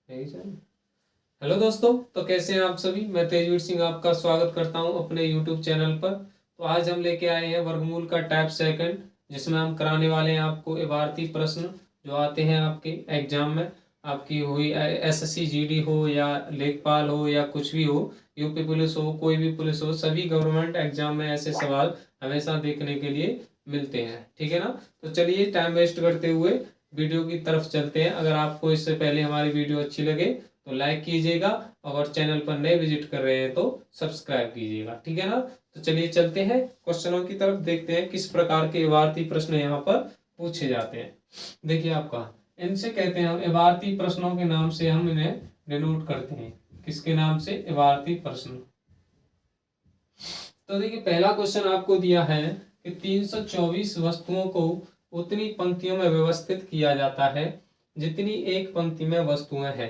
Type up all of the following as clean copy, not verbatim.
Hello दोस्तों, तो कैसे हैं आप सभी। मैं तेजवीर सिंह आपका स्वागत करता हूं अपने यूट्यूब चैनल पर। तो आज हम लेके आए हैं वर्गमूल का टाइप सेकंड, जिसमें हम कराने वाले हैं आपको इबारती प्रश्न जो आते हैं आपके एग्जाम में। आपकी हुई एसएससी जीडी हो या लेखपाल हो या कुछ भी हो, यूपी पुलिस हो, कोई भी पुलिस हो, सभी गवर्नमेंट एग्जाम में ऐसे सवाल हमेशा देखने के लिए मिलते हैं। ठीक है ना। तो चलिए टाइम वेस्ट करते हुए वीडियो की तरफ चलते हैं। अगर आपको इससे पहले हमारी वीडियो अच्छी लगे तो लाइक कीजिएगा, और चैनल पर नए विजिट कर रहे हैं तो सब्सक्राइब कीजिएगा। ठीक है ना। तो चलिए चलते हैं क्वेश्चनों की तरफ, देखते हैं किस प्रकार के इबारती प्रश्न यहाँ पर पूछे जाते हैं। देखिए आपका इनसे कहते हैं हम इबारती प्रश्नों के नाम से हम इन्हें डिनोट करते हैं। किसके नाम से? इबारती प्रश्न। तो देखिए पहला क्वेश्चन आपको दिया है कि 324 वस्तुओं को उतनी पंक्तियों में व्यवस्थित किया जाता है जितनी एक पंक्ति में वस्तुएं हैं।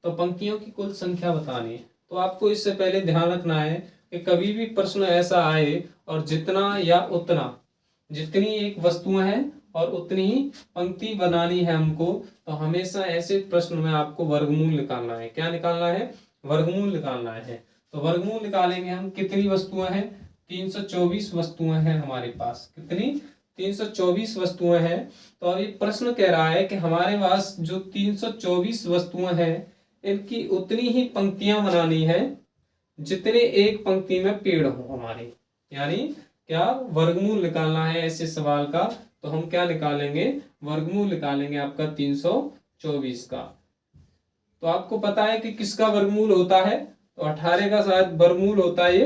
तो पंक्तियों की कुल संख्या बतानी है। तो आपको इससे पहले ध्यान रखना है कि कभी भी प्रश्न ऐसा आए और जितना या उतना, जितनी एक वस्तुएं हैं और उतनी ही पंक्ति बनानी है हमको, तो हमेशा ऐसे प्रश्न में आपको वर्गमूल निकालना है। क्या निकालना है? वर्गमूल निकालना है। तो वर्गमूल निकालेंगे हम। कितनी वस्तुएं हैं? 324 वस्तुएं हैं हमारे पास। कितनी? 324 वस्तुएं हैं। तो अभी प्रश्न कह रहा है कि हमारे पास जो 324 वस्तुएं हैं, इनकी उतनी ही पंक्तियां बनानी है जितने एक पंक्ति में पेड़ हो हमारे। यानी क्या वर्गमूल निकालना है ऐसे सवाल का, तो हम क्या निकालेंगे? वर्गमूल निकालेंगे आपका 324 का। तो आपको पता है कि किसका वर्गमूल होता है? तो 18 का शायद वर्गमूल होता है ये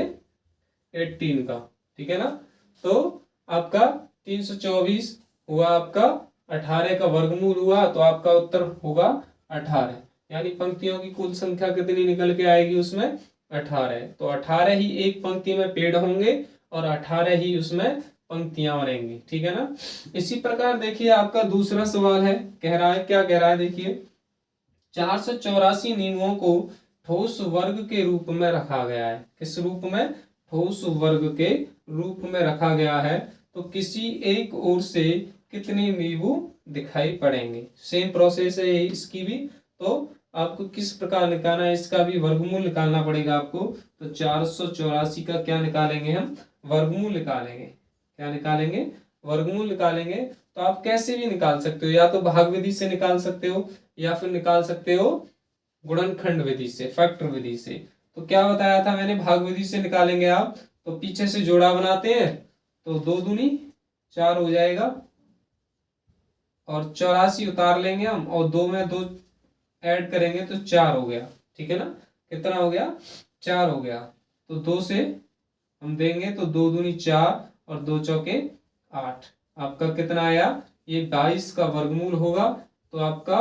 18 का। ठीक है ना। तो आपका 324 हुआ, आपका 18 का वर्गमूल हुआ, तो आपका उत्तर होगा 18। यानी पंक्तियों की कुल संख्या कितनी निकल के आएगी उसमें? 18। तो 18 ही एक पंक्ति में पेड़ होंगे और 18 ही उसमें पंक्तियां बनेंगी। ठीक है ना। इसी प्रकार देखिए आपका दूसरा सवाल है, कह रहा है, क्या कह रहा है देखिए, 484 नींबुओं को ठोस वर्ग के रूप में रखा गया है। किस रूप में? ठोस वर्ग के रूप में रखा गया है। तो किसी एक ओर से कितने नींबू दिखाई पड़ेंगे? सेम प्रोसेस है इसकी भी। तो आपको किस प्रकार निकालना है? इसका भी वर्गमूल निकालना पड़ेगा आपको। तो 484 का क्या निकालेंगे हम? वर्गमूल निकालेंगे। क्या निकालेंगे? वर्गमूल निकालेंगे। तो आप कैसे भी निकाल सकते हो, या तो भाग विधि से निकाल सकते हो, या फिर निकाल सकते हो गुणनखंड विधि से, फैक्टर विधि से। तो क्या बताया था मैंने? भाग विधि से निकालेंगे आप। तो पीछे से जोड़ा बनाते हैं, तो 2 दूनी 4 हो जाएगा, और 84 उतार लेंगे हम, और 2 में 2 ऐड करेंगे तो 4 हो गया। ठीक है ना। कितना हो गया? 4 हो गया। तो 2 से हम देंगे तो 2 दूनी 4 और 2 चौके 8। आपका कितना आया? ये 22 का वर्गमूल होगा। तो आपका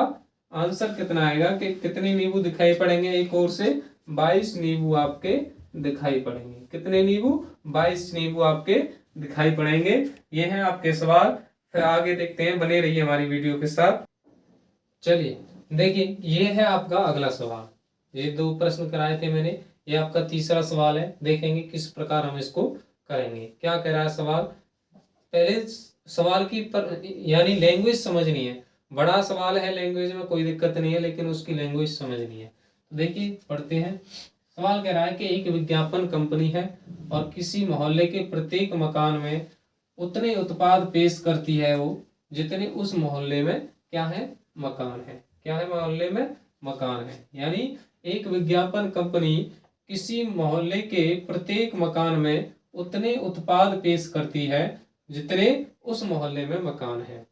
आंसर कितना आएगा कि कितने नींबू दिखाई पड़ेंगे एक ओर से? 22 नींबू आपके दिखाई पड़ेंगे। कितने नींबू? 22 नींबू आपके दिखाई पड़ेंगे। ये हैं आपके सवाल। फिर आगे देखते हैं, बने रहिए हमारी वीडियो के साथ। चलिए देखिए, ये है आपका अगला सवाल। ये 2 प्रश्न कराए थे मैंने, ये आपका तीसरा सवाल है। देखेंगे किस प्रकार हम इसको करेंगे। क्या कह रहा है सवाल? पहले सवाल की यानी लैंग्वेज समझनी है। बड़ा सवाल है, लैंग्वेज में कोई दिक्कत नहीं है, लेकिन उसकी लैंग्वेज समझनी है। तो देखिए पढ़ते हैं। सवाल कह रहा है कि एक विज्ञापन कंपनी है और किसी मोहल्ले के प्रत्येक मकान में उतने उत्पाद पेश करती है वो जितने उस मोहल्ले में क्या है? मकान है। क्या है? मोहल्ले में मकान है। यानी एक विज्ञापन कंपनी किसी मोहल्ले के प्रत्येक मकान में उतने उत्पाद पेश करती है जितने उस मोहल्ले में मकान है।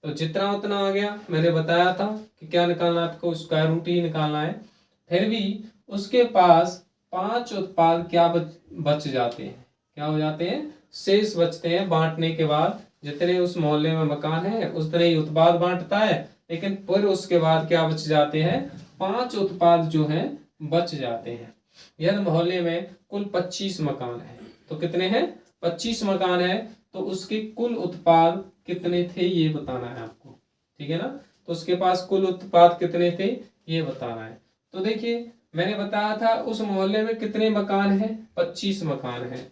तो जितना उतना आ गया, मैंने बताया था कि क्या निकालना है आपको? स्क्वायर रूट ही निकालना है। फिर भी उसके पास 5 उत्पाद क्या बच जाते हैं? क्या हो जाते हैं? शेष बचते हैं बांटने के बाद। जितने उस मोहल्ले में मकान है उतने ही उत्पाद बांटता है, लेकिन फिर उसके बाद क्या बच जाते हैं? 5 उत्पाद जो हैं बच जाते हैं। यदि मोहल्ले में कुल 25 मकान है, तो कितने हैं? 25 मकान है। तो उसके कुल उत्पाद कितने थे ये बताना है आपको। ठीक है ना। तो उसके पास कुल उत्पाद कितने थे ये बताना है। तो देखिए मैंने बताया था उस मोहल्ले में कितने मकान हैं? 25 मकान हैं।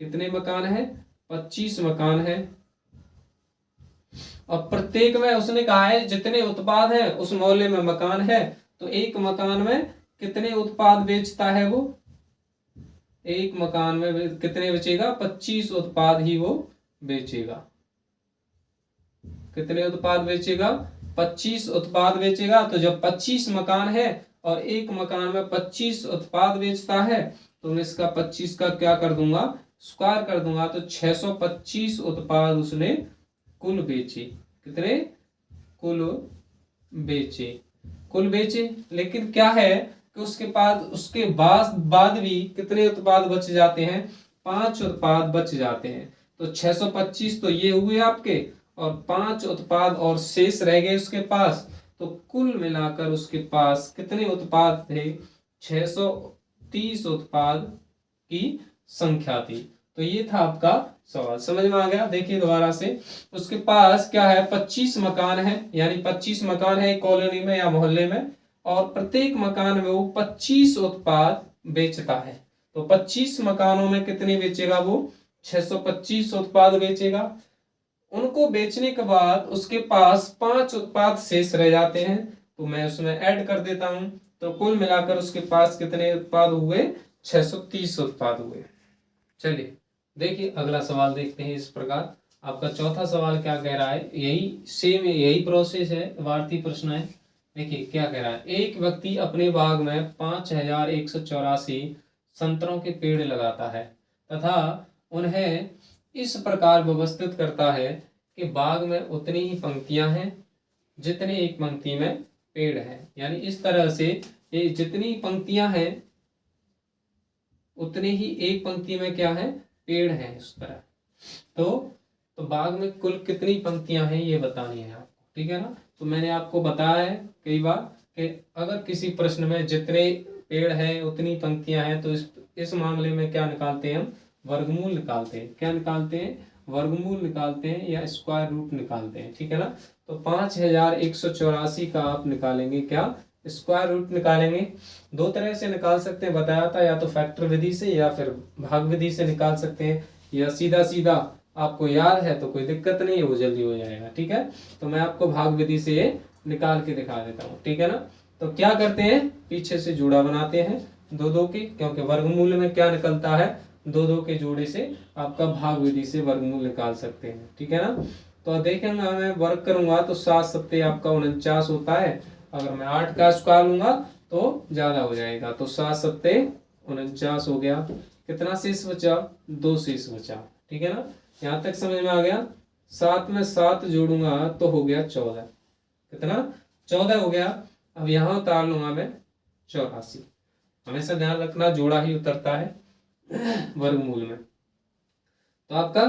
कितने मकान हैं? 25 मकान हैं। और प्रत्येक में उसने कहा है जितने उत्पाद हैं उस मोहल्ले में मकान है, तो एक मकान में कितने उत्पाद बेचता है वो? एक मकान में कितने बेचेगा? 25 उत्पाद ही वो बेचेगा। कितने उत्पाद बेचेगा? 25 उत्पाद बेचेगा। तो जब 25 मकान है और एक मकान में 25 उत्पाद बेचता है तो मैं इसका 25 का क्या कर दूंगा? स्क्वायर कर दूंगा। तो 625 उत्पाद उसने कुल बेचे। कितने? कुल बेचे। लेकिन क्या है कि उसके बाद भी कितने उत्पाद बच जाते हैं? 5 उत्पाद बच जाते हैं। तो 625 तो ये हुए आपके, और 5 उत्पाद और शेष रह गए उसके पास। तो कुल मिलाकर उसके पास कितने उत्पाद थे? 630 उत्पाद की संख्या थी। तो ये था आपका सवाल। समझ में आ गया? देखिए दोबारा से, उसके पास क्या है? 25 मकान है, यानी 25 मकान है कॉलोनी में या मोहल्ले में, और प्रत्येक मकान में वो 25 उत्पाद बेचता है। तो 25 मकानों में कितने बेचेगा वो? 625 उत्पाद बेचेगा। उनको बेचने के बाद उसके पास 5 उत्पाद शेष रह जाते हैं, तो मैं उसमें ऐड कर देता हूं। तो कुल मिलाकर उसके पास कितने उत्पाद हुए? 630 उत्पाद हुए। चलिए देखिए अगला सवाल देखते हैं। इस प्रकार आपका चौथा सवाल क्या कह रहा है? यही प्रोसेस है, वार्ती प्रश्न है। देखिए क्या कह रहा है। एक व्यक्ति अपने बाग में 5184 संतरों के पेड़ लगाता है तथा उन्हें इस प्रकार व्यवस्थित करता है कि बाग में उतनी ही पंक्तियां हैं जितने एक पंक्ति में पेड़ है। यानी इस तरह से ये जितनी पंक्तियां हैं उतने ही एक पंक्ति में क्या है? पेड़ है। इस तरह तो बाग में कुल कितनी पंक्तियां हैं ये बतानी है आपको, ठीक है ना। तो मैंने आपको बताया है कई बार कि अगर किसी प्रश्न में जितने पेड़ है उतनी पंक्तियां हैं तो इस मामले में क्या निकालते हैं हम? वर्गमूल निकालते हैं। क्या निकालते हैं? वर्गमूल निकालते हैं या स्क्वायर रूट निकालते हैं, ठीक है ना। तो 5184 का आप निकालेंगे क्या? स्क्वायर रूट निकालेंगे। दो तरह से निकाल सकते हैं, बताया था, या तो फैक्टर विधि से या फिर भाग विधि से निकाल सकते हैं, या सीधा सीधा आपको याद है तो कोई दिक्कत नहीं है, वो जल्दी हो जाएगा, ठीक है। तो मैं आपको भाग विधि से निकाल के दिखा देता हूँ, ठीक है ना। तो क्या करते हैं? पीछे से जोड़ा बनाते हैं दो दो के, क्योंकि वर्गमूल में क्या निकलता है? दो दो के जोड़े से आपका भाग विधि से वर्गमूल निकाल सकते हैं, ठीक है ना। तो देखेंगे मैं वर्क करूंगा तो 7 सत्ते आपका 49 होता है। अगर मैं 8 का स्क्वायर लूंगा तो ज्यादा हो जाएगा। तो 7 सत्ते 49 हो गया। कितना शेष बचा? 2 शेष बचा, ठीक है ना। यहां तक समझ में आ गया। 7 में 7 जोड़ूंगा तो हो गया 14। कितना? 14 हो गया। अब यहां उतार लूंगा मैं 84। हमेशा ध्यान रखना जोड़ा ही उतरता है वर्गमूल में। तो आपका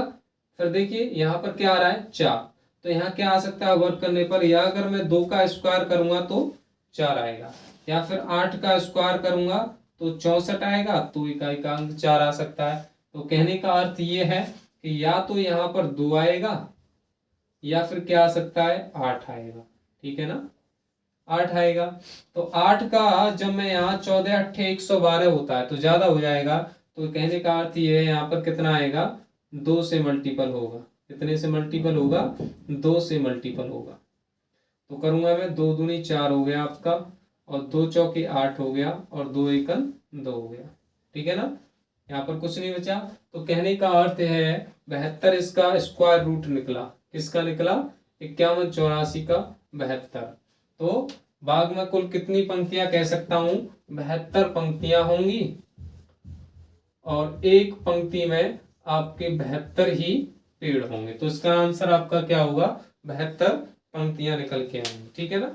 फिर देखिए यहाँ पर क्या आ रहा है? 4। तो यहाँ क्या आ सकता है वर्क करने पर? या अगर मैं 2 का स्क्वायर करूंगा तो 4 आएगा, या फिर 8 का स्क्वायर करूंगा तो 64 आएगा। तो इकाई का अंक 4 आ सकता है। तो कहने का अर्थ ये है कि या तो यहाँ पर 2 आएगा या फिर क्या आ सकता है? 8 आएगा, ठीक है ना। 8 आएगा। तो 8 का जब मैं यहाँ 14 8 112 होता है तो ज्यादा हो जाएगा। तो कहने का अर्थ ये है यहाँ पर कितना आएगा? 2 से मल्टीपल होगा। कितने से मल्टीपल होगा? 2 से मल्टीपल होगा। तो करूंगा मैं 2 दूनी 4 हो गया आपका, और 2 चौके 8 हो गया, और 2 एकन 2 हो गया, ठीक है ना। यहाँ पर कुछ नहीं बचा। तो कहने का अर्थ है 72 इसका स्क्वायर रूट निकला। किसका निकला? 5184 का 72। तो बाग में कुल कितनी पंक्तियां कह सकता हूं? 72 पंक्तियां होंगी, और एक पंक्ति में आपके 72 ही पेड़ होंगे। तो इसका आंसर आपका क्या होगा? 72 पंक्तियां निकल के आएंगी, ठीक है ना।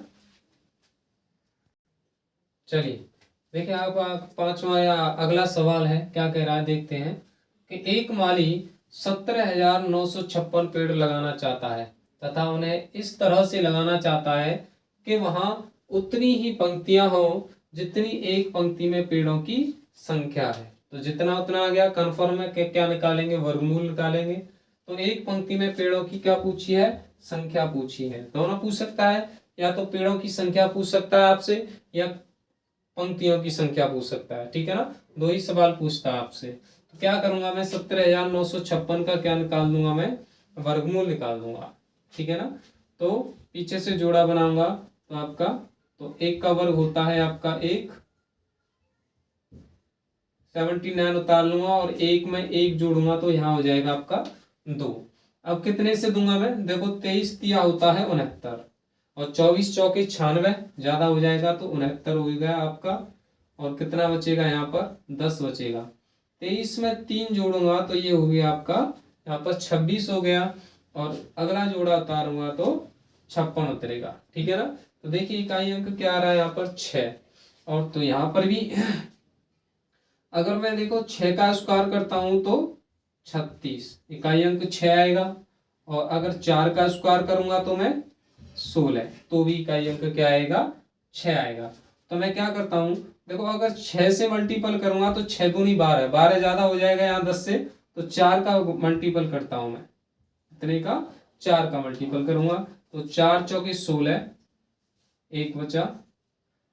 चलिए देखिए आप पांचवा या अगला सवाल है, क्या कह रहा है देखते हैं कि एक माली 17,956 पेड़ लगाना चाहता है तथा उन्हें इस तरह से लगाना चाहता है कि वहां उतनी ही पंक्तियां हो जितनी एक पंक्ति में पेड़ों की संख्या है। तो जितना उतना आ गया। कन्फर्म है कि क्या निकालेंगे? वर्गमूल निकालेंगे। तो एक पंक्ति में पेड़ों की क्या पूछी है? संख्या पूछी है। दोनों पूछ सकता है, या तो पेड़ों की संख्या पूछ सकता है आपसे या पंक्तियों की संख्या पूछ सकता है, ठीक है ना। 2 ही सवाल पूछता है आपसे। तो क्या करूंगा मैं? 17,956 का क्या निकाल दूंगा मैं? वर्गमूल निकाल दूंगा, ठीक है ना। तो पीछे से जोड़ा बनाऊंगा तो आपका तो 1 का वर्ग होता है आपका 1, 79 उतार लूंगा और 1 में 1 जोड़ूंगा तो यहाँ हो जाएगा आपका 2। अब कितने से दूंगा मैं, देखो 23 दिया होता है 69 और 24 चौके 96, ज्यादा हो जाएगा तो 69 हो गया आपका। और कितना बचेगा यहाँ पर 10 बचेगा। 23 में 3 जोड़ूंगा तो ये हो गया आपका यहाँ पर 26 हो गया और अगला जोड़ा उतारूंगा तो 56 उतरेगा। ठीक है ना। तो देखिए इकाई अंक क्या आ रहा है यहाँ पर 6। और तो यहाँ पर भी अगर मैं देखो 6 का स्क्वायर करता हूं तो 36, इकाई अंक 6 आएगा। और अगर 4 का स्क्वायर करूंगा तो मैं 16, तो भी इकाई अंक क्या आएगा 6 आएगा। तो मैं क्या करता हूं, देखो अगर 6 से मल्टीपल करूंगा तो 6 दूनी 12, 12 ज्यादा हो जाएगा यहाँ 10 से, तो 4 का मल्टीपल करता हूं मैं, इतने का 4 का मल्टीपल करूंगा तो 4 चौके 16, 1 बचा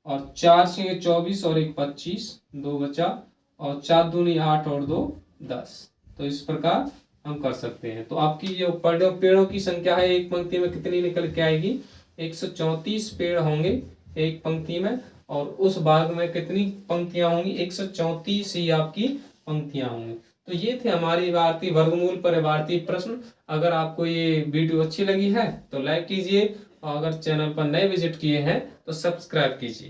और 4 छे 24 और 1 25, 2 बचा और 4 दूनी 8 और 2 10। तो इस प्रकार हम कर सकते हैं। तो आपकी जो पेड़ों की संख्या है एक पंक्ति में कितनी निकल के आएगी, 134 पेड़ होंगे एक पंक्ति में और उस भाग में कितनी पंक्तियां होंगी, 134 ही आपकी पंक्तियां होंगी। तो ये थे हमारी भारतीय वर्गमूल पर भारतीय प्रश्न। अगर आपको ये वीडियो अच्छी लगी है तो लाइक कीजिए और अगर चैनल पर नए विजिट किए हैं तो सब्सक्राइब कीजिए।